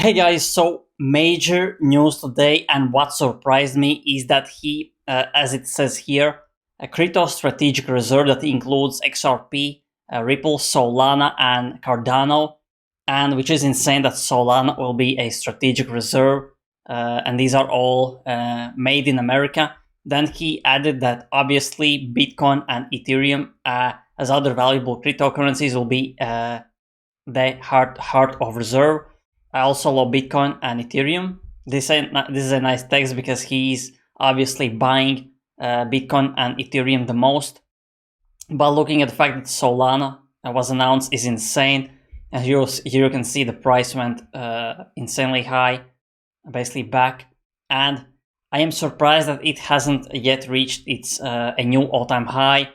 Hey guys, so major news today, and what surprised me is that he, as it says here, a crypto strategic reserve that includes XRP, Ripple, Solana, and Cardano, and which is insane that Solana will be a strategic reserve, and these are all made in America. Then he added that obviously Bitcoin and Ethereum, as other valuable cryptocurrencies, will be the heart of reserve. I also love Bitcoin and Ethereum. This is a nice text because he's obviously buying Bitcoin and Ethereum the most. But looking at the fact that Solana was announced is insane. And here you can see the price went insanely high, basically back. And I am surprised that it hasn't yet reached its a new all-time high.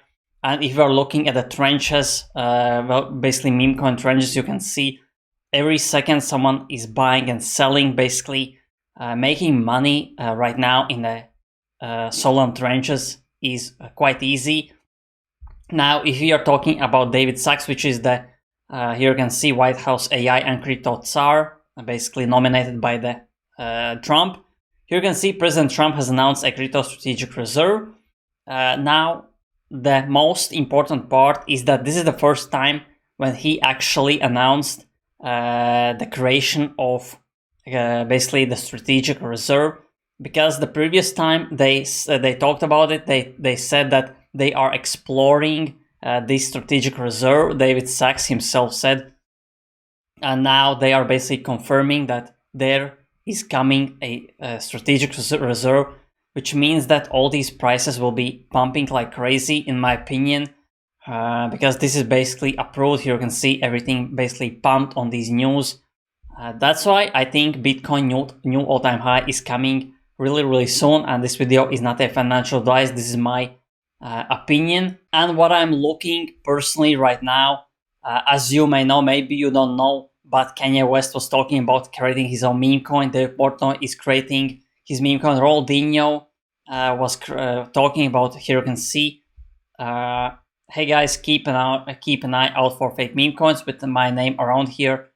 And if you are looking at the trenches, well, basically meme coin trenches, you can see every second someone is buying and selling, basically making money right now in the Solana trenches is quite easy. Now, if we are talking about David Sachs, which is the here you can see White House AI and Crypto Tsar, basically nominated by the Trump. Here you can see President Trump has announced a crypto strategic reserve. Now, the most important part is that this is the first time when he actually announced the creation of basically the strategic reserve, because the previous time they talked about it, they said that they are exploring this strategic reserve. David Sachs himself said, and now they are basically confirming that there is coming a strategic reserve, which means that all these prices will be pumping like crazy, in my opinion. Because this is basically approved. Here you can see everything basically pumped on these news. That's why I think Bitcoin new all-time high is coming really soon. And this video is not a financial advice. This is my opinion and what I'm looking personally right now. As you may know, maybe you don't know, but Kanye West was talking about creating his own meme coin. Dave Portnoy is creating his meme coin. Roldinho was talking about. Here you can see. Hey guys, keep an eye out for fake meme coins with my name around here.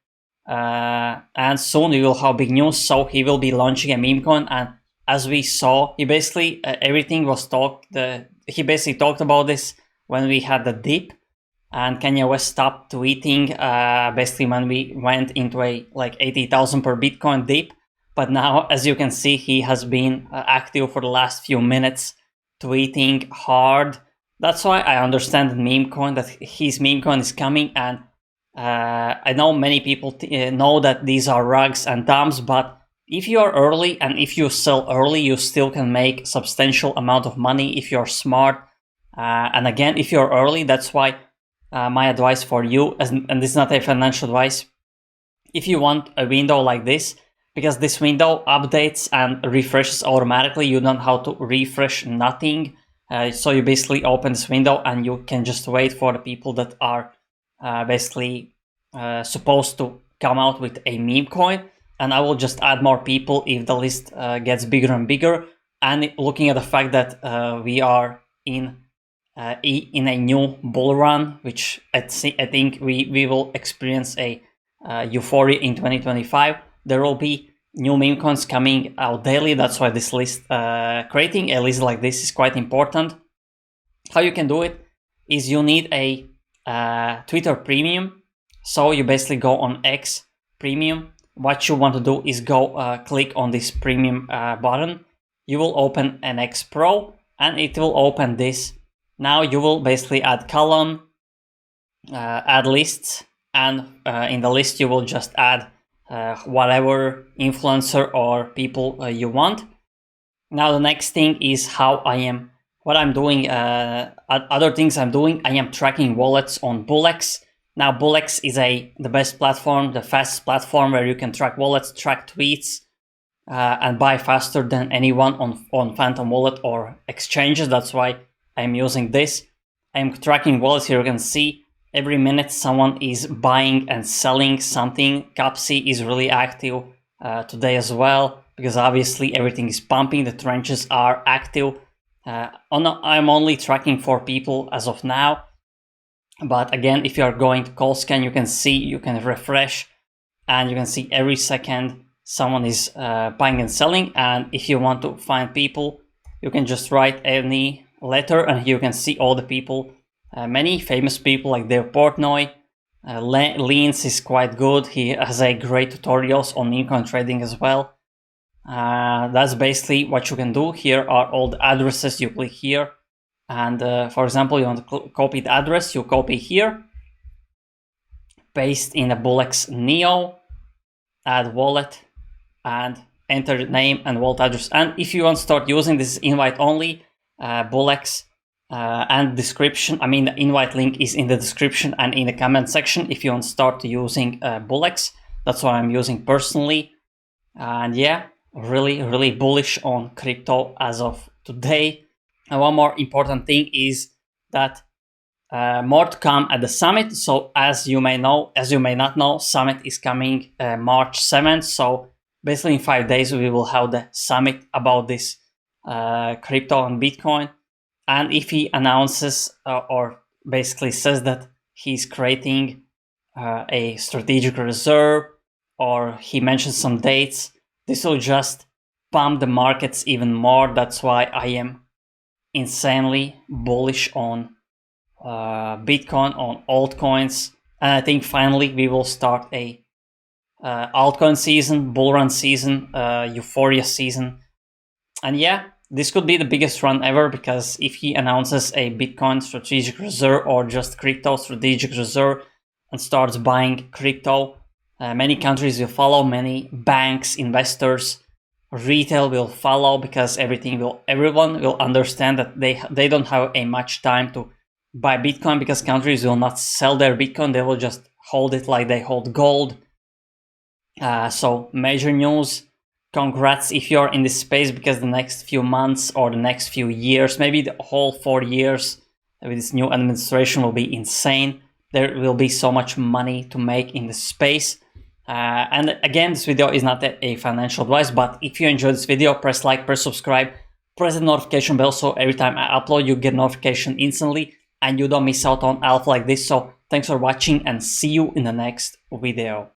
And soon we will have big news. So he will be launching a meme coin, and as we saw, he basically everything was talked. He basically talked about this when we had the dip, and Kanye West stopped tweeting. Basically, when we went into a like 80,000 per Bitcoin dip. But now, as you can see, he has been active for the last few minutes, tweeting hard. That's why I understand meme coin, that his meme coin is coming, and I know many people know that these are rugs and thumbs, but if you are early and if you sell early, you still can make substantial amount of money if you're smart. And again, if you're early, that's why my advice for you, and this is not a financial advice, if you want a window like this, because this window updates and refreshes automatically, you don't have to refresh nothing. So you basically open this window and you can just wait for the people that are basically supposed to come out with a meme coin, and I will just add more people if the list gets bigger and bigger. And looking at the fact that we are in a new bull run, which I think we will experience a euphoria in 2025. There will be new meme coins coming out daily. That's why this list, creating a list like this is quite important. How you can do it is you need a Twitter Premium. So you basically go on X Premium. What you want to do is go click on this Premium button. You will open an X Pro and it will open this. Now you will basically add column, add lists, and in the list you will just add whatever influencer or people you want. Now the next thing is what I'm doing. Other things I'm doing, I am tracking wallets on Bullex. Now Bullex is the best platform, the fastest platform where you can track wallets, track tweets, and buy faster than anyone on Phantom Wallet or exchanges. That's why I'm using this. I'm tracking wallets. Here you can see every minute someone is buying and selling something. Capsi is really active today as well, because obviously everything is pumping. The trenches are active. I'm only tracking 4 people as of now. But again, if you are going to call scan, you can see, you can refresh. and you can see every second someone is buying and selling. And if you want to find people, you can just write any letter, and here you can see all the people, many famous people like Dave Portnoy. Leans is quite good. He has a great tutorials on memecoin trading as well. That's basically what you can do. Here are all the addresses. You click here, and for example, you want to copy the address, you copy here, paste in the Bullx Neo, add wallet, and enter the name and wallet address. And if you want to start using this, invite only, Bullx, and description. I mean, the invite link is in the description and in the comment section if you want to start using Bullx. That's what I'm using personally. And yeah, really bullish on crypto as of today. And one more important thing is that more to come at the summit. So as you may know, as you may not know, summit is coming March 7th. So basically in 5 days we will have the summit about this crypto and Bitcoin. And if he announces or basically says that he's creating a strategic reserve, or he mentions some dates, this will just pump the markets even more. That's why I am insanely bullish on Bitcoin, on altcoins. And I think finally we will start a altcoin season, bull run season, euphoria season. And yeah, this could be the biggest run ever, because if he announces a Bitcoin strategic reserve or just crypto strategic reserve and starts buying crypto, many countries will follow, many banks, investors, retail will follow, because everyone will understand that they don't have a much time to buy Bitcoin, because countries will not sell their Bitcoin, they will just hold it like they hold gold. So major news. Congrats if you're in this space, because the next few months or the next few years, maybe the whole 4 years with this new administration, will be insane. There will be so much money to make in this space. And again, this video is not a financial advice, but if you enjoyed this video, press like, press subscribe, press the notification bell, so every time I upload, you get notification instantly and you don't miss out on alpha like this. So thanks for watching, and see you in the next video.